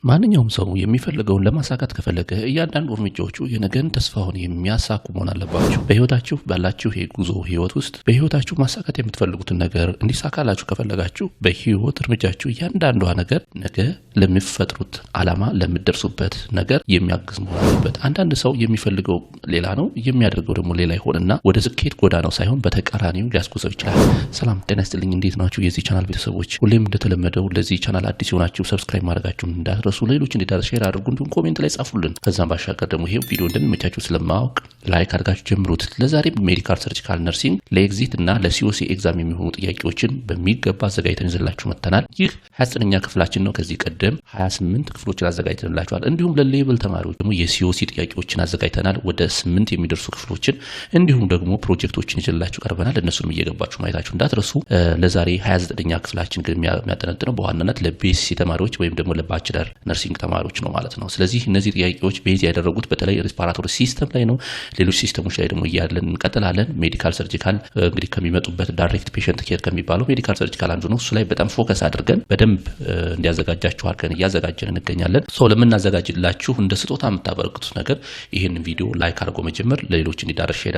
ማንኛውም ሰው የሚፈልገውን ለማሳካት ከፈለገ እያንዳንዱ እርምጃዎቹ የነገን ተስፋውን የሚያሳኩ መሆን አለባቸው። በህይወታችሁ ባላችሁ የጉዞ ህይወት ውስጥ በህይወታችሁ ማሳካት የምትፈልጉትን ነገር እንዲሳካላችሁ ከፈለጋችሁ በህይወት እርምጃችሁ እያንዳንዷ ነገር ነገ ለሚፈጥሩት ዓላማ ለምትደርሱበት ነገር የሚያግዝ መሆን አለበት። አንዳንድ ሰው የሚፈልገው ሌላ ነው የሚያደርገው ደግሞ ሌላ ይሆንና ወደ ስኬት ጎዳናው ሳይሆን በተቃራኒው ሊያስጉዘው ይችላል። ሰላም ጤና ይስጥልኝ፣ እንዴት ናችሁ የዚህ ቻናል ቤተሰቦች? ሁሌም እንደተለመደው ለዚህ ቻናል አዲስ የሆናችሁ ሰብስክራይብ ማድረጋችሁን እንዳትረሱ፣ ሌሎች እንዲዳረስ ሼር አድርጉ፣ እንዲሁም ኮሜንት ላይ ጻፉልን። ከዛም ባሻገር ደግሞ ይሄው ቪዲዮ እንደሚመቻችሁ ስለማወቅ ላይክ አድርጋችሁ ጀምሩት። ለዛሬ ሜዲካል ሰርጂካል ነርሲንግ ለኤግዚት እና ለሲኦሲ ኤግዛም የሚሆኑ ጥያቄዎችን በሚገባ አዘጋጅተን ይዘላችሁ መጥተናል። ይህ 29ኛ ክፍላችን ነው። ከዚህ ቀደም 28 ክፍሎችን አዘጋጅተንላችኋል። እንዲሁም ለሌቭል ተማሪዎች ደግሞ የሲኦሲ ጥያቄዎችን አዘጋጅተናል፣ ወደ 8 የሚደርሱ ክፍሎችን እንዲሁም ደግሞ ፕሮጀክቶችን ይዘላችሁ ቀርበናል። እነሱንም እየገባችሁ ማየታችሁ እንዳትረሱ። ለዛሬ 29ኛ ክፍላችን ግን የሚያጠነጥነው በዋናነት ለቢኤስሲ ተማሪዎች ወይም ደግሞ ለባችለር ነርሲንግ ተማሪዎች ነው ማለት ነው። ስለዚህ እነዚህ ጥያቄዎች ቤዝ ያደረጉት በተለይ ሪስፓራቶሪ ሲስተም ላይ ነው። ሌሎች ሲስተሞች ላይ ደግሞ እያለን እንቀጥላለን። ሜዲካል ሰርጂካል እንግዲህ ከሚመጡበት ዳይሬክት ፔሸንት ኬር ከሚባለው ሜዲካል ሰርጂካል አንዱ ነው። እሱ ላይ በጣም ፎከስ አድርገን በደንብ እንዲያዘጋጃችሁ አድርገን እያዘጋጀን እንገኛለን። ለምናዘጋጅላችሁ እንደ ስጦታ የምታበረክቱት ነገር ይህንን ቪዲዮ ላይክ አድርጎ መጀመር፣ ለሌሎች እንዲዳረስ ሼር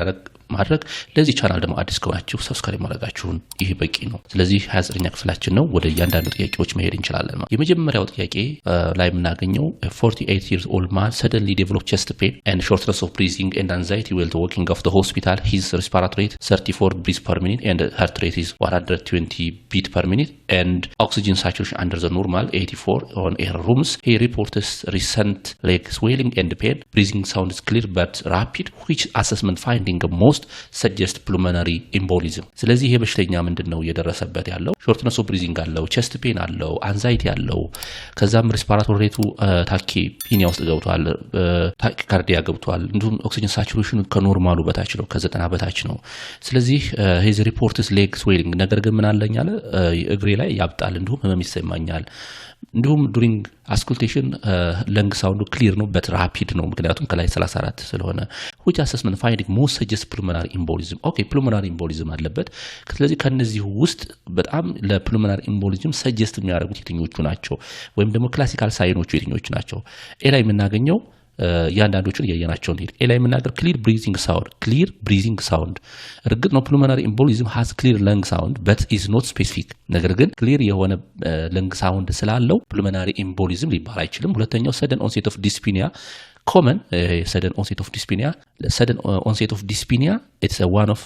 ማድረግ፣ ለዚህ ቻናል ደግሞ አዲስ ከሆናችሁ ሰብስክራይብ ማድረጋችሁን ይህ በቂ ነው። ስለዚህ 29ኛ ክፍላችን ነው። ወደ እያንዳንዱ ጥያቄዎች መሄድ እንችላለን። የመጀመሪያው ጥያቄ ላይ የምናገኘው 48 years old man suddenly developed chest pain and shortness of breathing and anxiety while walking off the hospital. His respiratory rate 34 breaths per minute and heart rate is 120 beat per minute and oxygen saturation under the normal 84 on air rooms. He reports recent leg swelling and pain. Breathing sound is clear but rapid. Which assessment finding most suggest pulmonary embolism? ስለዚህ ይሄ በሽተኛ ምንድነው እየደረሰበት ያለው? shortness of breathing አለው፣ chest pain አለው፣ anxiety አለው፣ ከዛም respiratory rate ታኪ ፒኒያ ውስጥ ገብቷል፣ ታኪካርዲያ ገብቷል፣ እንዲሁም ኦክሲጅን ሳቹሬሽኑ ከኖርማሉ በታች ነው፣ ከ90 በታች ነው። ስለዚህ his reports leg swelling ነገር ግን ምን አለኝ አለ እግሬ ላይ ያብጣል፣ እንዲሁም ህመም ይሰማኛል፣ እንዲሁም ዱሪንግ አስኩልቴሽን ለንግ ሳውንዱ ክሊር ነው በት ራፒድ ነው፣ ምክንያቱም ከላይ 34 ስለሆነ። which assessment finding most suggest pulmonary embolism? ኦኬ pulmonary embolism አለበት። ስለዚህ ከነዚህ ውስጥ በጣም ለpulmonary embolism ሰጀስት የሚያደርጉት የትኞቹ ናቸው ወይም ደግሞ ክላሲካል ሳይኖቹ የትኞቹ ናቸው? ኤ ላይ የምናገኘው ያንዳንዶቹን እያየናቸው እንሂድ። ኤ ላይ የምናገር ክሊር ብሪዚንግ ሳውንድ እርግጥ ነው pulmonary embolism has clear lung sound but is not specific። ነገር ግን ክሊር የሆነ lung sound ስላለው pulmonary embolism ሊባል አይችልም። ሁለተኛው sudden onset of dyspnea common sudden onset of dyspnea it's one of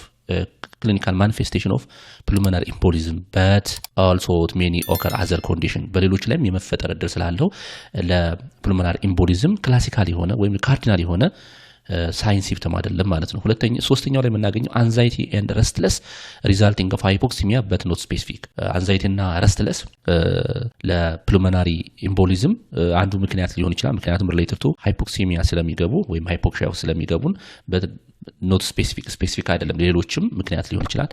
clinical manifestation of pulmonary embolism but also many occur other condition በሌሎች ላይም የመፈጠር እድል ስላለው ለpulmonary embolism ክላሲካል የሆነ ወይም ካርዲናል የሆነ ሳይን ሲምፕተም አይደለም ማለት ነው። ሶስተኛው ላይ የምናገኘው anxiety and restless resulting of hypoxemia but not specific። anxiety እና restless ለpulmonary embolism አንዱ ምክንያት ሊሆን ይችላል፣ ምክንያቱም related to hypoxemia ስለሚገቡ ወይም hypoxia ስለሚገቡን not specific አይደለም፣ ሌሎችም ምክንያት ሊሆን ይችላል።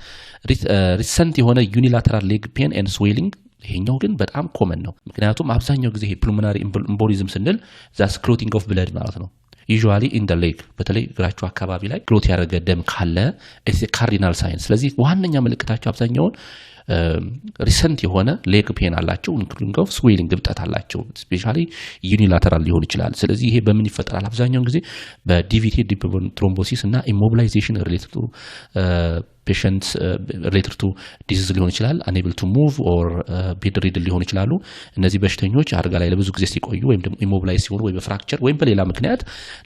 recent የሆነ unilateral leg pain and swelling ይሄኛው ግን በጣም ኮመን ነው፣ ምክንያቱም አብዛኛው ጊዜ pulmonary embolism ስንል that's clotting of blood ማለት ነው። usually in the leg በተለይ እግራቸው አካባቢ ላይ ክሎት ያደረገ ደም ካለ it's a cardinal sign። ስለዚህ ዋነኛ ምልክታቸው አብዛኛውን ሪሰንት የሆነ ሌግ ፔን አላቸው፣ ኢንክሉዲንግ ኦፍ ስዌሊንግ እብጠት አላቸው፣ ስፔሻሊ ዩኒላተራል ሊሆን ይችላል። ስለዚህ ይሄ በምን ይፈጠራል? አብዛኛውን ጊዜ በዲቪቲ ዲፕ ትሮምቦሲስ እና ኢሞቢላይዜሽን ሪሌትድ ቱ ፔሸንትስ ሪሌትድ ቱ ዲዚዝ ሊሆን ይችላል፣ አንኤብል ቱ ሙቭ ኦር ቤድሪድን ሊሆን ይችላሉ። እነዚህ በሽተኞች አልጋ ላይ ለብዙ ጊዜ ሲቆዩ ወይም ደግሞ ኢሞቢላይዝ ሲሆኑ ወይ በፍራክቸር ወይም በሌላ ምክንያት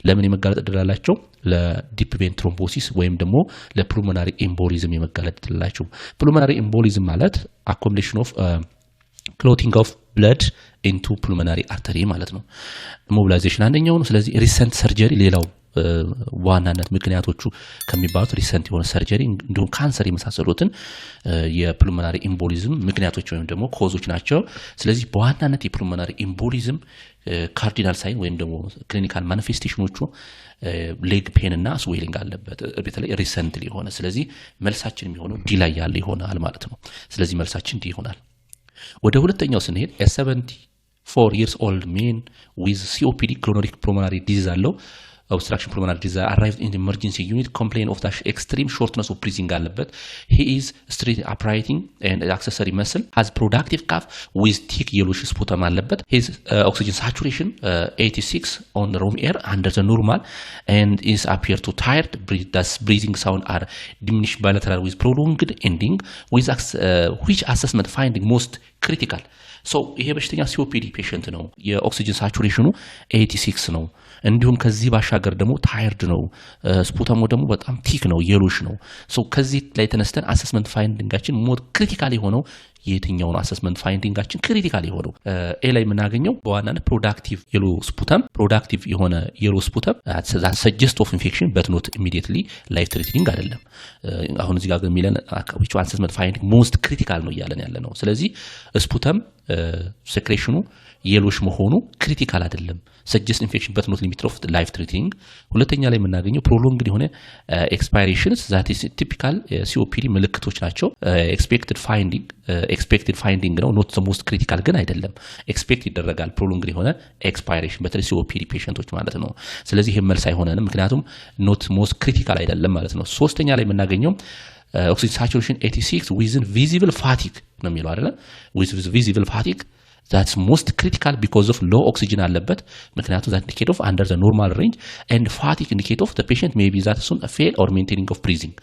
ለምን የመጋለጥ እድል አላቸው? ለዲፕ ቬን ትሮምቦሲስ ወይም ደግሞ ለፕሉሞናሪ ኤምቦሊዝም የመጋለጥ እድል አላቸው። ፕሉሞናሪ ኤምቦሊዝም ማለት accumulation of clotting of blood into pulmonary artery ማለት ነው። ኢሞቢላይዜሽን አንደኛው ነው። ስለዚህ ሪሰንት ሰርጀሪ ሌላው ዋናነት ምክንያቶቹ ከሚባሉት ሪሰንት የሆነ ሰርጀሪ እንዲሁም ካንሰር የመሳሰሉትን የፕሉሞናሪ ኤምቦሊዝም ምክንያቶች ወይም ደግሞ ኮዞች ናቸው። ስለዚህ በዋናነት የፕሉሞናሪ ኤምቦሊዝም ካርዲናል ሳይን ወይም ደግሞ ክሊኒካል ማኒፌስቴሽኖቹ ሌግ ፔን እና ስዌሊንግ አለበት፣ በተለይ ሪሰንትሊ የሆነ። ስለዚህ መልሳችን የሚሆነው ዲ ላይ ያለ ይሆናል ማለት ነው። ስለዚህ መልሳችን ዲ ይሆናል። ወደ ሁለተኛው ስንሄድ 74 years old man with COPD chronic pulmonary disease አለው obstruction pulmonary disease arrived in the emergency unit, complained of the extreme shortness of breathing አለበት. He is straight uprighting and accessory muscle, has productive cough with thick yellowish sputum አለበት. His oxygen saturation 86 on room air under the normal and is appear to tired. Thus breathing sound are diminished bilateral with prolonged ending, with which assessment finding most critical. So ይሄ በሽተኛ COPD ፔሸንት ነው። የኦክሲጅን ሳቹሬሽኑ 86 ነው። እንዲሁም ከዚህ ባሻገር ደግሞ ታየርድ ነው። ስፑተሙ ደግሞ በጣም ቲክ ነው፣ የሎሽ ነው። ሶ ከዚህ ላይ ተነስተን አሰስመንት ፋይንዲንጋችን ሞር ክሪቲካል የሆነው የትኛው ነው? አሰስመንት ፋይንዲንጋችን ክሪቲካል የሆነው ኤ ላይ የምናገኘው በዋናነት ፕሮዳክቲቭ የሎ ስፑተም፣ ፕሮዳክቲቭ የሆነ የሎ ስፑተም ሰጀስት ኦፍ ኢንፌክሽን በት ኖት ኢሚዲየትሊ ላይፍ ትሪትኒንግ አይደለም። አሁን እዚህ ጋር ግን የሚለን አሰስመንት ፋይንዲንግ ሞስት ክሪቲካል ነው እያለን ያለ ነው። ስለዚህ ስፑተም ሴክሬሽኑ የሎሽ መሆኑ ክሪቲካል አይደለም፣ ሰጀስት ኢንፌክሽን በት ኖት ሊሚት ኦፍ ላይፍ ትሪትኒንግ። ሁለተኛ ላይ የምናገኘው ፕሮሎንግድ የሆነ ኤክስፓይሬሽንስ ዛት ኢዝ ቲፒካል ሲኦፒዲ ምልክቶች ናቸው። ኤክስፔክትድ ፋይንዲንግ ነው፣ ኖት ዘ ሞስት ክሪቲካል ግን አይደለም። ኤክስፔክት ይደረጋል ፕሮሎንግድ የሆነ ኤክስፓይሬሽን በተለይ ሲኦፒዲ ፔሸንቶች ማለት ነው። ስለዚህ ይሄ መልስ አይሆነንም፣ ምክንያቱም ኖት ሞስት ክሪቲካል አይደለም ማለት ነው። ሶስተኛ ላይ የምናገኘው oxygen saturation 86 with visible fatigue ነው የሚለው አይደለ? with visible fatigue that's most critical because of low oxygen አለበት። ምክንያቱም that indicate of under the normal range and fatigue indicate of the patient may be that soon a fail or maintaining of breathing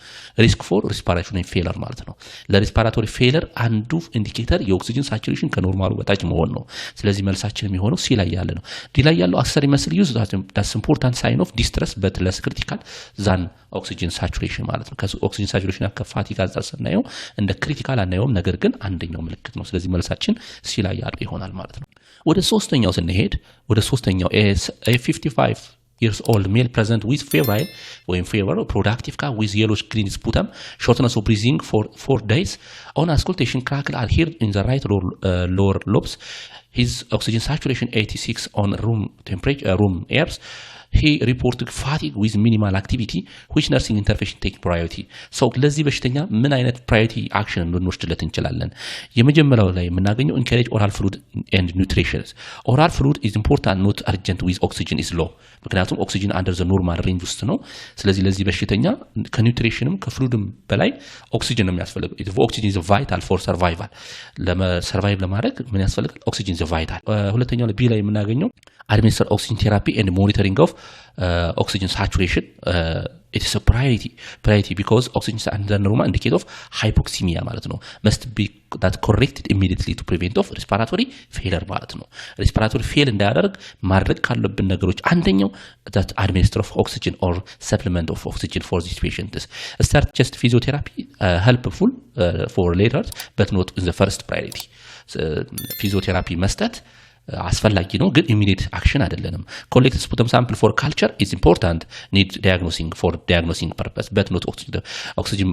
risk for respiratory failure ማለት ነው። ለሪስፓራቶሪ ፌለር አንዱ ኢንዲኬተር የኦክሲጅን ሳቹሬሽን ከኖርማሉ በታች መሆን ነው። ስለዚህ መልሳችን የሚሆነው ሲ ላይ ያለ ነው። ዲ ላይ ያለው አክሰሰሪ መስል ዩዝ that's important sign of distress but less critical than oxygen saturation ማለት ነው። ከኦክሲጅን ሳቹሬሽን ከፋቲግ አንፃር ስናየው እንደ ክሪቲካል አናየውም፣ ነገር ግን አንደኛው ምልክት ነው። ስለዚህ መልሳችን ሲ ላይ ያለ ይሆናል ማለት ነው። ወደ ሶስተኛው ስንሄድ ወደ ሶስተኛው 55 years old male present with febrile or fever productive cough with yellowish green sputum, shortness of breathing for 4 days. On auscultation crackle are heard in the right lower lobes. His oxygen saturation 86 on room temperature room airs. He reported fatigue with minimal activity, which nursing intervention take priority. So ለዚህ በሽተኛ ምን አይነት priority action ልንወስድለት እንችላለን? የመጀመሪያው ላይ የምናገኘው encourage oral fluid and nutrition. Oral fluid is important, not urgent with oxygen is low. ምክንያቱም ኦክሲጅን under the normal range ውስጥ ነው። ስለዚህ ለዚህ በሽተኛ ከኒውትሪሽንም ከፍሉድም በላይ ኦክሲጅን ነው የሚያስፈልገው። ኦክሲጅን is vital for survival. ለሰርቫይቭ ለማድረግ ምን ያስፈልጋል? ኦክሲጅን is vital. ሁለተኛው ላይ ቢ ላይ የምናገኘው administer oxygen therapy and monitoring of oxygen saturation. It is a priority because oxygen under normal indicate of hypoxemia ማለት ነው. Must be that corrected immediately to prevent of respiratory failure ማለት ነው. respiratory fail እንዳያደርግ ማድረግ ካለብን ነገሮች አንደኛው that administer of oxygen or supplement of oxygen for these patients. Start chest physiotherapy helpful for later but not in the first priority. physiotherapy መስጠት አስፈላጊ ነው ግን ኢሚዲየት አክሽን አይደለም። ኮሌክት ስፑተም ሳምፕል ፎር ካልቸር ኢዝ ኢምፖርታንት ኒድ ዲያግኖሲንግ ፎር ዲያግኖሲንግ ፐርፐስ በት ኖት ኦክሲጅን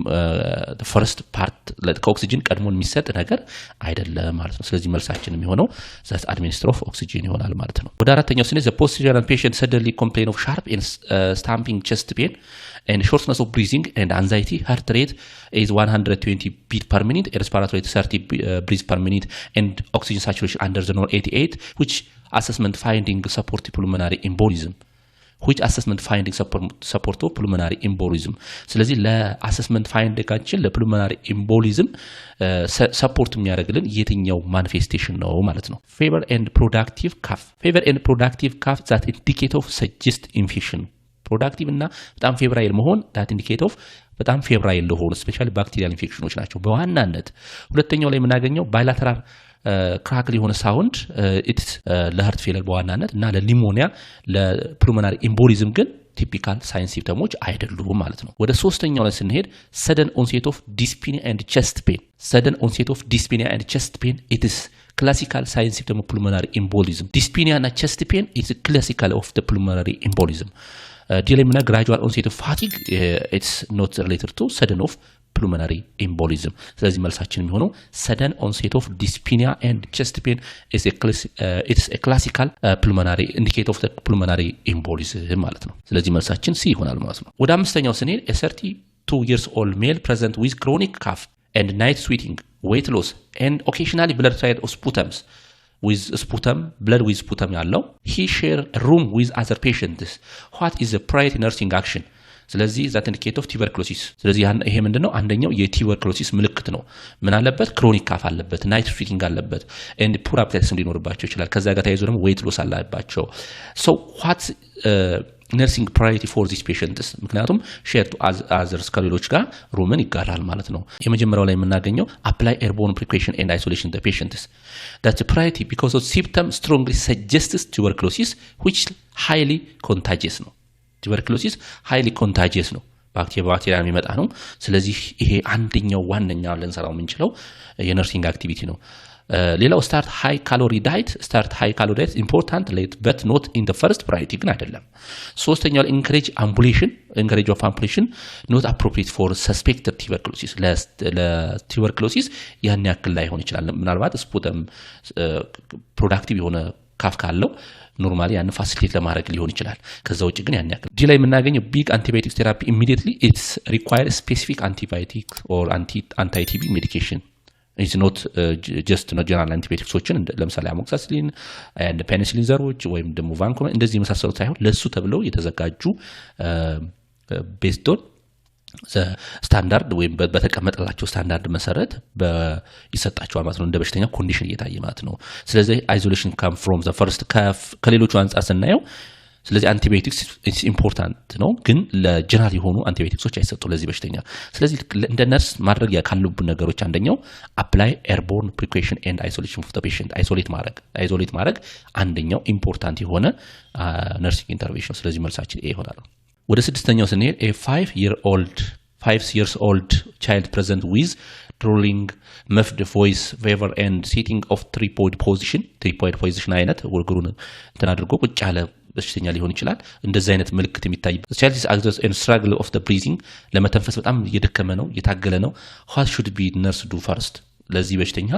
ፈርስት ፓርት ከኦክሲጅን ቀድሞ የሚሰጥ ነገር አይደለም ማለት ነው። ስለዚህ መልሳችን የሚሆነው ዛት አድሚኒስትር ኦፍ ኦክሲጅን ይሆናል ማለት ነው። ወደ አራተኛው ስንሄድ ዘ posterior patient suddenly complain of sharp and stamping chest pain and shortness of breathing and anxiety. Heart rate is 120 beat per minute, respiratory rate 30 breaths per minute and oxygen saturation under the normal 88. Which assessment finding support pulmonary embolism? Which assessment finding support pulmonary embolism? ስለዚህ ለአሰስመንት ፋይንዲንጋችን ለፑልሞናሪ ኤምቦሊዝም ሰፖርት የሚያደርግልን የትኛው ማኒፌስቴሽን ነው ማለት ነው። fever and productive cough that indicate of suggest infection. ፕሮዳክቲቭ እና በጣም ፌብራይል መሆን that indicate of በጣም ፌብራይል ለሆኑ ስፔሻሊ ባክቴሪያል ኢንፌክሽኖች ናቸው በዋናነት። ሁለተኛው ላይ የምናገኘው ባይላተራል ክራክል የሆነ ሳውንድ ኢትስ ለሃርት ፌለር በዋናነት እና ለኒሞኒያ ለፑልሞናሪ ኤምቦሊዝም ግን ቲፒካል ሳይን ሲምፕተሞች አይደሉም ማለት ነው። ወደ ሶስተኛው ላይ ስንሄድ ሰደን ኦንሴት ኦፍ ዲስፒኒያ ኤንድ ቸስት ፔን ኢትስ classical sign symptom of pulmonary embolism. Dyspnea and chest pain is classical of the pulmonary embolism. Dealing with gradual onset of fatigue, it's not related to sudden of pulmonary embolism. ስለዚህ መልሳችን የሚሆነው sudden onset of dyspnea and chest pain is it's a classical pulmonary indicate of the pulmonary embolism ማለት ነው። ስለዚህ መልሳችን ሲ ይሆናል ማለት ነው። ወደ አምስተኛው ስንሄድ a 32 years old male present with chronic cough and night sweating, weight loss and occasionally blood triad of sputums with sputum blood with sputum ያለው he share a room with other patients what is the priority nursing action ስለዚህ that indicate of tuberculosis ስለዚህ ይሄ ምንድነው አንደኛው የቱበርኩሎሲስ ምልክት ነው ምን አለበት ክሮኒክ ካፍ አለበት ናይት ፊቲንግ አለበት and poor appetite እንዲኖርባቸው ይችላል ከዛ ጋር ተያይዞ ደግሞ weight loss አለባቸው so what nursing priority for these patients ምክንያቱም share to others ከሌሎች ጋር ሩምን ይጋራል ማለት ነው የመጀመሪያው ላይ የምናገኘው apply airborne precaution and isolation the patients that's a priority because of symptoms strongly suggests tuberculosis which highly contagious ነው tuberculosis highly contagious ነው ባክቴሪያ የሚመጣ ነው ስለዚህ ይሄ አንደኛው ዋነኛው ለንሰራው የምንችለው የነርሲንግ አክቲቪቲ ነው ሌላው start high calorie diet important late but not in the first priority ግን አይደለም ሶስተኛው encourage of ambulation not appropriate for suspected tuberculosis ለtuberculosis ያን ያክል ላይ ሆነ ይችላል ምናልባት ስፑተም ፕሮዳክቲቭ የሆነ ካፍ ካለው ኖርማሊ ያን ፋሲሊቴት ለማድረግ ሊሆን ይችላል ከዛ ውጪ ግን ያን ያክል ዲላይ የምናገኘው ቢግ አንቲባዮቲክ ቴራፒ immediately it's require specific antibiotic or anti-TB medication is not just general antibiotics ለምሳሌ አሞክሳሲሊን and penicillin ዘሮች ወይም ደግሞ ቫንኮመን እንደዚህ የመሳሰሉት ሳይሆን ለሱ ተብለው የተዘጋጁ based on ስታንዳርድ ወይም በተቀመጠላቸው ስታንዳርድ መሰረት ይሰጣቸዋል ማለት ነው እንደ በሽተኛ ኮንዲሽን እየታየ ማለት ነው ስለዚህ isolation come from the first ከሌሎቹ አንፃር ስናየው ስለዚህ አንቲባዮቲክስ is important ነው ግን ለጀነራል የሆኑ አንቲባዮቲክሶች አይሰጡ ለዚህ በሽተኛ ስለዚህ እንደ ነርስ ማድረግ ያካሉብን ነገሮች አንደኛው apply airborne precaution and isolation for the patient isolate ማድረግ አንደኛው ኢምፖርታንት የሆነ ነርሲንግ ኢንተርቬንሽን ስለዚህ መልሳችን ይሄ ይሆናል ወደ ስድስተኛው ስንሄድ a 5 years old child present with drooling muffled voice fever and sitting of tripod position አይነት ወርግሩን ተናድርጎ ቁጭ ያለ በሽተኛ ሊሆን ይችላል እንደዚህ አይነት ምልክት የሚታይ child is anxious and struggle of the breathing ለመተንፈስ በጣም እየደከመ ነው እየታገለ ነው what should be nurse do first ለዚህ በሽተኛ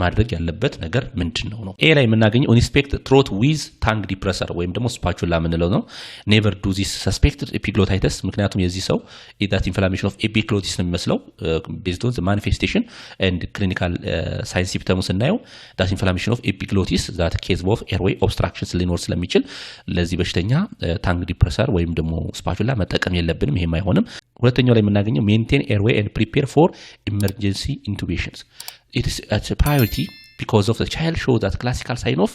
ማድረግ ያለበት ነገር ምንድነው ነው ኤ ላይ የምናገኘው inspect throat with tongue depressor ወይም ደግሞ spatula ምንለው ነው never do this suspected epiglottitis ምክንያቱም የዚህ ሰው that inflammation of epiglottis ነው የሚመስለው based on the manifestation and clinical sign symptoms እናየው that inflammation of epiglottis that case of airway obstructions ሊኖር ስለሚችል ለዚህ በሽተኛ tongue depressor ወይም ደግሞ spatula መጠቀም የለብንም ይሄም አይሆንም ሁለተኛው ላይ የምናገኘው maintain airway and prepare for emergency intubations it is a priority because of the child show that classical sign of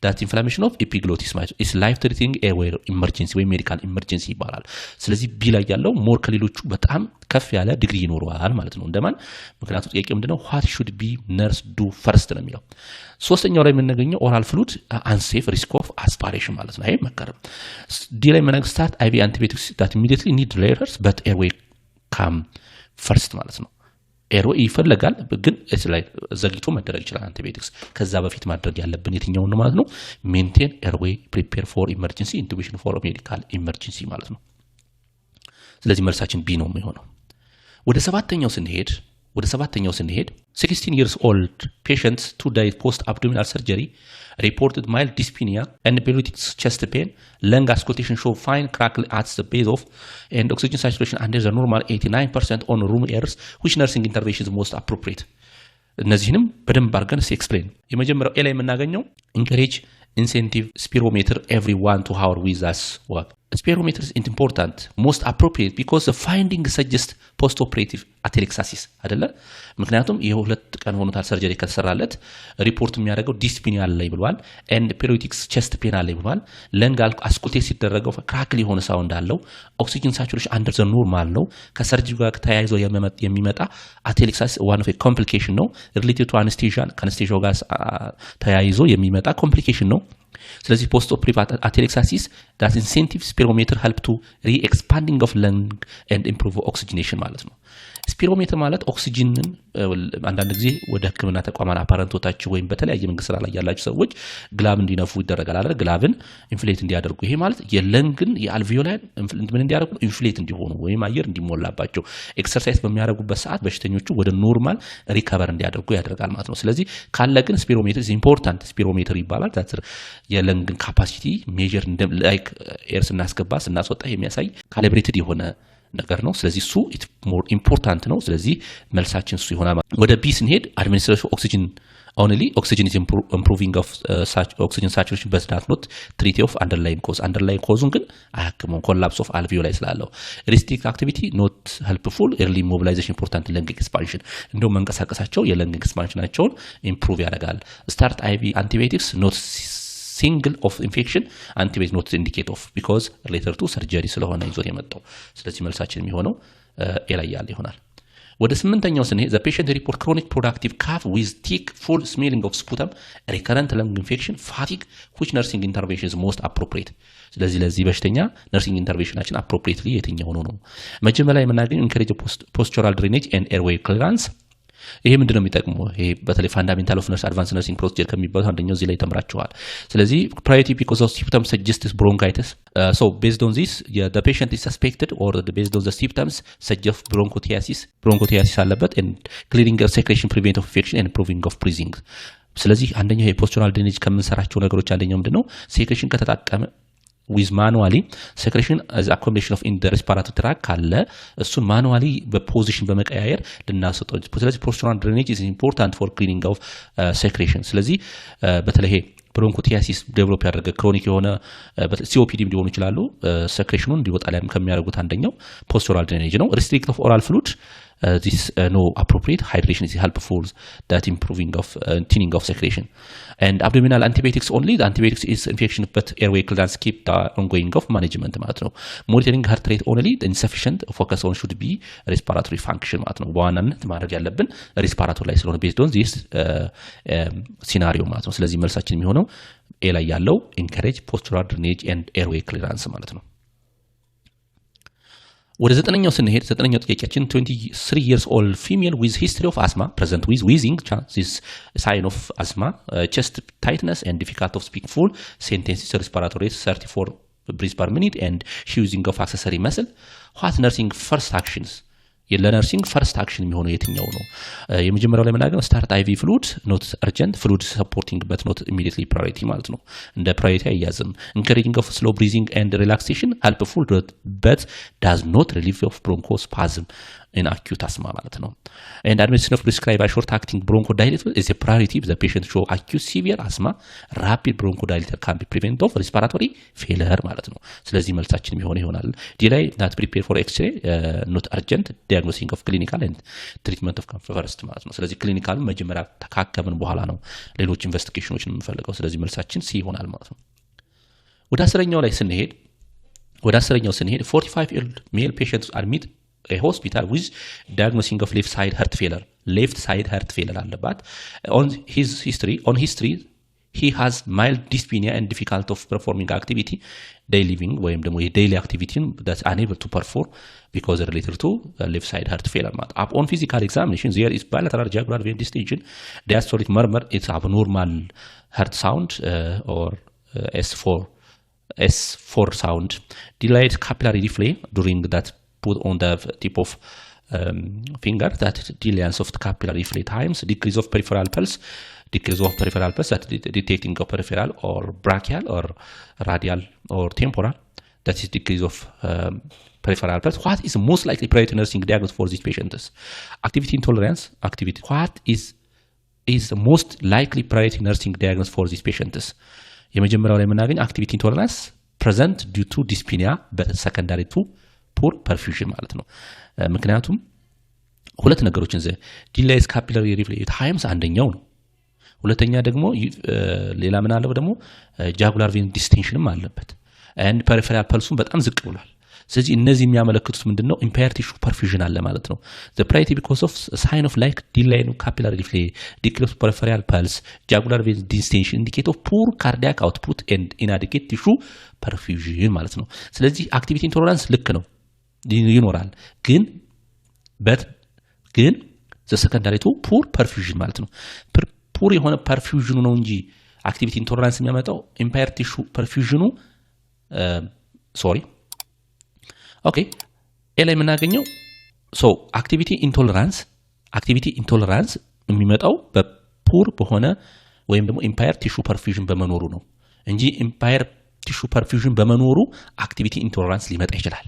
that inflammation of epiglottis is life threatening airway emergency ወይ medical emergency ይባላል ስለዚህ ቢ ላይ ያለው ሞር ከሌሎቹ በጣም ከፍ ያለ ዲግሪ ይኖረዋል ማለት ነው እንደማን ምክንያቱም ጥያቄው ምንድነው what should be nurse do first ነው የሚለው ሶስተኛው ላይ የምናገኘው oral fluid unsafe risk of aspiration ማለት ነው ይሄ መከረም ዲ ላይ የምናገኘው start IV antibiotics that immediately need layers but airway come first ማለት ነው ኤርዌይ ይፈልጋል ግን እስ ላይ ዘግይቶ መደረግ ይችላል አንቲባዮቲክስ ከዛ በፊት ማድረግ ያለብን የትኛው ነው ማለት ነው ሜንቴን ኤርዌይ ፕሪፔር ፎር ኢመርጀንሲ ኢንቱቤሽን ፎር ሜዲካል ኢመርጀንሲ ማለት ነው ስለዚህ መልሳችን ቢ ነው የሚሆነው ወደ ሰባተኛው ስንሄድ 16 years old patients to die post abdominal surgery reported mild dyspnea and periodic chest pain lung auscultation show fine crackle at the base of and oxygen saturation under the normal 89% on room airs which nursing intervention is most appropriate እነዚህንም በደንብ አድርገን ኤክስፕሌን የመጀመሪያው ኤ ላይ የምናገኘው encourage incentive spirometer every 1 to hour with us work spirometer is important most appropriate because the finding suggests post-operative atelectasis አይደለ ምክንያቱም የሁለት ቀን ሆኖታል ሰርጀሪ ከተሰራለት ሪፖርት የሚያደርገው ዲስፒኒያ ላይ ብሏል and periodic chest pain ላይ ብሏል lung auscultation ሲደረገው ክራክል የሆነ ሳውንድ አለው oxygen saturation under the normal ነው ከሰርጀሪ ጋር ተያይዞ የሚመጣ atelectasis one of a complication ነው related to anesthesia ከአnesthesia ጋር ተያይዞ የሚመጣ complication ነው ስለዚህ post operative atelectasis that incentive spirometer help to re-expanding of lung and improve oxygenation ማለት ነው ስፒሮሜትር ማለት ኦክሲጅንን አንዳንድ ጊዜ ወደ ህክምና ተቋማት አፓረንቶታቸው ወይም በተለያየ መንገድ ስራ ላይ ያላችሁ ሰዎች ግላብ እንዲነፉ ይደረጋል አይደል ግላብን ኢንፍሌት እንዲያደርጉ ይሄ ማለት የለንግን የአልቪዮላይን ምን እንዲያደርጉ ኢንፍሌት እንዲሆኑ ወይም አየር እንዲሞላባቸው ኤክሰርሳይዝ በሚያደርጉበት ሰዓት በሽተኞቹ ወደ ኖርማል ሪከቨር እንዲያደርጉ ያደርጋል ማለት ነው ስለዚህ ካለ ግን ስፒሮሜትር is important ስፒሮሜትር ይባላል that የለንግን ካፓሲቲ ሜጀር ላይክ ኤር ስናስገባ ስናስወጣ የሚያሳይ ካሊብሬትድ የሆነ ነገር ነው ስለዚህ እሱ ሞር ኢምፖርታንት ነው ስለዚህ መልሳችን እሱ ይሆናል ወደ ቢ ስንሄድ administration of oxygen only oxygen is improving of oxygen saturation but not treat of underlying cause ግን አያክመው collapse of alveoli ስላለው restrict activity not helpful early mobilization important lung expansion እንደው መንቀሳቀሳቸው የለንግ ኤክስፓንሽናቸውን ኢምፕሩቭ ያደርጋል start IV antibiotics not single of infection antibiotics not indicate of because related to surgery ስለሆነ ይዞት የመጣው ስለዚህ መልሳችን የሚሆነው ኤ ላይ ያለ ይሆናል ወደ 8ኛው ስንሄድ the patient report chronic productive cough with thick full smelling of sputum recurrent lung infection fatigue which nursing intervention is most appropriate ስለዚህ ለዚህ በሽተኛ nursing interventionችን appropriately የትኛው ነው መጀመሪያ የምናገኘው encourage postural drainage and airway clearance ይሄ ምንድነው የሚጠቅመው ይሄ በተለይ ፋንዳሜንታል ኦፍ ነርስ አድቫንስ ነርሲንግ ፕሮሲጀር ከሚባለው አንደኛው እዚህ ላይ ተምራችኋል ስለዚህ priority because of symptom suggests bronchitis so based on this the patient is suspected or based on the symptoms suggest bronchitis አለበት and clearing the secretion prevent of infection and improving of breathing ስለዚህ አንደኛው ይሄ postural drainage ከምንሰራቸው ነገሮች አንደኛው ምንድነው secretion ከተጣቀመ with manually secretion as accumulation of in the respiratory tract ካለ እሱን manually በፖዚሽን በመቀያየር ልናሰጠው ስለዚህ postural drainage is important for cleaning of secretion ስለዚህ በተለይ bronchitis develop ያደረገ chronic የሆነ COPD ሊሆኑ ይችላሉ secretionን እንዲወጣ ላይ ከሚያደርጉት አንደኛው postural drainage ነው restrict of oral fluid this no appropriate hydration is helpful that improving of thinning of secretion and abdominal antibiotics only the antibiotics is infection but airway clearance keep the ongoing of management ማለት ነው monitoring heart rate only the insufficient focus on should be respiratory function ማለት ነው በዋናነት ማድረግ ያለብን respiratory ላይ ስለሆነ based on this scenario ማለት ነው ስለዚህ መልሳችን የሚሆነው ኤ ላይ ያለው encourage postural drainage and airway clearance ማለት ነው ወደ 9ኛው ስንሄድ 9ኛው ጥያቄያችን 23 years old female with history of asthma present with wheezing this sign of asthma chest tightness and difficult of speak full sentences respiratory rate 34 breaths per minute and she using of accessory muscle what nursing first actions ለነርሲንግ ፈርስት አክሽን የሚሆነው የትኛው ነው የመጀመሪያው ላይ መናገር ስታርት አይቪ ፍሉድ ኖት አርጀንት ፍሉድ ሰፖርቲንግ በት ኖት ኢሚዲየትሊ ፕራዮሪቲ ማለት ነው እንደ ፕራዮሪቲ አያዝም ኢንከሬጂንግ ኦፍ ስሎ ብሪዚንግ ኤንድ ሪላክሴሽን ሄልፕፉል በት ዳዝ ኖት ሪሊቭ ኦፍ ብሮንኮስፓዝም in acute asthma ማለት ነው and administration of prescribed short acting bronchodilator is a priority if the patient show acute severe asthma rapid bronchodilator can be prevent of respiratory failure ማለት ነው ስለዚህ መልሳችን የሚሆነው ይሆናል delay not prepare for x-ray not urgent diagnosing of clinical and treatment of first ማለት ነው ስለዚህ ክሊኒካል መጀመሪያ ተካከምን በኋላ ነው ሌሎች ኢንቨስቲጌሽኖችን የምንፈልገው ስለዚህ መልሳችን ሲ ይሆናል ማለት ነው ወደ 10ኛው ላይ ስንሄድ 45 year old male patients admit a hospital with diagnosing of left side heart failure አለባት on history he has mild dyspnea and difficulty of performing activity daily living ወይም ደግሞ daily activity that's unable to perform because related to left side heart failure upon physical examination there is bilateral jugular vein distension diastolic murmur it's abnormal heart sound or S4 sound delayed capillary reflex during that put on the tip of finger that delays of the capillary reflex times decrease of peripheral pulse that detecting of peripheral or brachial or radial or temporal that is decrease of peripheral pulse what is most likely priority nursing diagnosis for these patients activity intolerance what is the most likely priority nursing diagnosis for these patients የመጀመሪያው ላይ የምናገኝ activity intolerance present due to dyspnea but secondary to poor perfusion ማለት ነው ምክንያቱም ሁለት ነገሮችን ዲሌይስ ካፒላሪ ሪፍሌክስ ታይምስ አንደኛው ነው ሁለተኛ ደግሞ ሌላ ምን አለው ደግሞ ጃጉላር ቬን ዲስቴንሽንም አለበት and peripheral pulse በጣም ዝቅ ብሏል ስለዚህ እነዚህ የሚያመለክቱት ምንድነው impaired tissue perfusion አለ ማለት ነው the priority because of sign of like delay in capillary reflex decrease peripheral pulse jugular vein distension indicate of poor cardiac output and inadequate tissue perfusion ማለት ነው ስለዚህ activity intolerance ልክ ነው ይኖራል ግን the secondary to poor perfusion ማለት ነው poor የሆነ perfusion ነው እንጂ activity intolerance የሚያመጣው impaired tissue perfusion okay ኤላይ የምናገኘው activity intolerance የሚመጣው በፑር በሆነ ወይም ደግሞ impaired tissue perfusion በመኖሩ ነው እንጂ impaired tissue perfusion በመኖሩ activity intolerance ሊመጣ ይችላል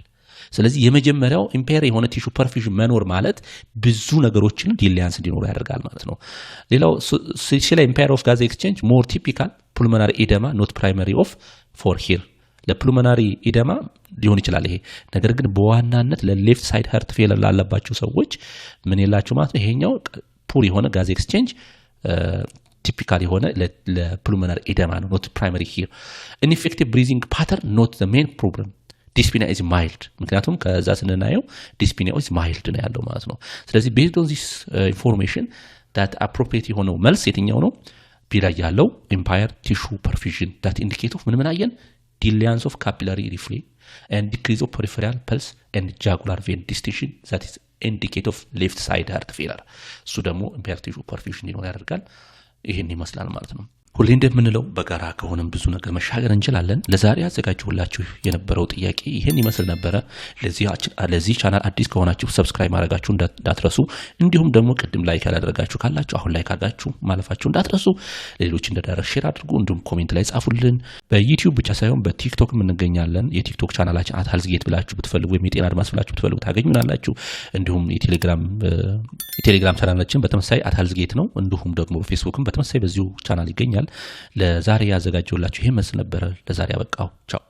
ስለዚህ የመጀመሪያው ኢምፔር የሆነ ቲሹ ፐርፊዥን መኖር ማለት ብዙ ነገሮችን ዲሊያንስ እንዲኖሩ ያደርጋል ማለት ነው። ሌላው ስለ ኢምፔር ኦፍ ጋዝ ኤክስቼንጅ ሞር ቲፒካል ፑልሞናሪ ኢደማ ኖት ፕራይመሪ ኦፍ ፎር ሂር ለፑልሞናሪ ኢደማ ሊሆን ይችላል ይሄ ነገር ግን በዋናነት ለሌፍት ሳይድ ሀርት ፌለር ላለባቸው ሰዎች ምን የላቸው ማለት ነው። ይሄኛው ፑር የሆነ ጋዝ ኤክስቼንጅ ቲፒካል የሆነ ለፑልሞናሪ ኢደማ ነው ኖት ፕራይመሪ ሂር ኢንፌክቲቭ ብሪዚንግ ፓተርን ኖት ዘ ሜን ፕሮብለም ዲስፒኒያ ኢዝ ማይልድ ምክንያቱም ከዛ ስንናየው ዲስፒኒያ ኢዝ ማይልድ ነው ያለው ማለት ነው። ስለዚህ ቤዝድ ኦን ዚስ ኢንፎርሜሽን ዳት አፕሮፕሪየት የሆነው መልስ የትኛው ነው? ቢ ላይ ያለው ኢምፓየር ቲሹ ፐርፊዥን ዳት ኢንዲኬት ኦፍ ምን አየን? diluence of capillary reflex and decrease of peripheral pulse and jugular vein distension that is indicate of left side heart failure እሱ ደግሞ impaired tissue perfusion ይኖር ያደርጋል። ይሄን ይመስላል ማለት ነው። ሁሌ እንደምንለው በጋራ ከሆነም ብዙ ነገር መሻገር እንችላለን። ለዛሬ አዘጋጅሁላችሁ የነበረው ጥያቄ ይሄን ይመስል ነበር። ለዚህ ቻናል አዲስ ከሆናችሁ ሰብስክራይብ ማድረጋችሁ እንዳትረሱ፣ እንዲሁም ደግሞ ቅድም ላይክ ያላደረጋችሁ ካላችሁ አሁን ላይክ አድርጋችሁ ማለፋችሁ እንዳትረሱ። ሌሎች እንደዳረስ ሼር አድርጉ፣ እንዲሁም ኮሜንት ላይ ጻፉልን። በዩቲዩብ ብቻ ሳይሆን በቲክቶክም እንገኛለን። የቲክቶክ ቻናላችን @healthgate ብላችሁ ብትፈልጉ ወይም የጤና አድማስ ብላችሁ ብትፈልጉ ታገኙናላችሁ። እንዲሁም የቴሌግራም ቻናላችን በተመሳሳይ @healthgate ነው። እንዲሁም ደግሞ በፌስቡክም በተመሳሳይ በዚሁ ቻናል ይገኛል። ለዛሬ ያዘጋጀሁላችሁ ይሄ መስል ነበር። ለዛሬ አበቃው። ቻው።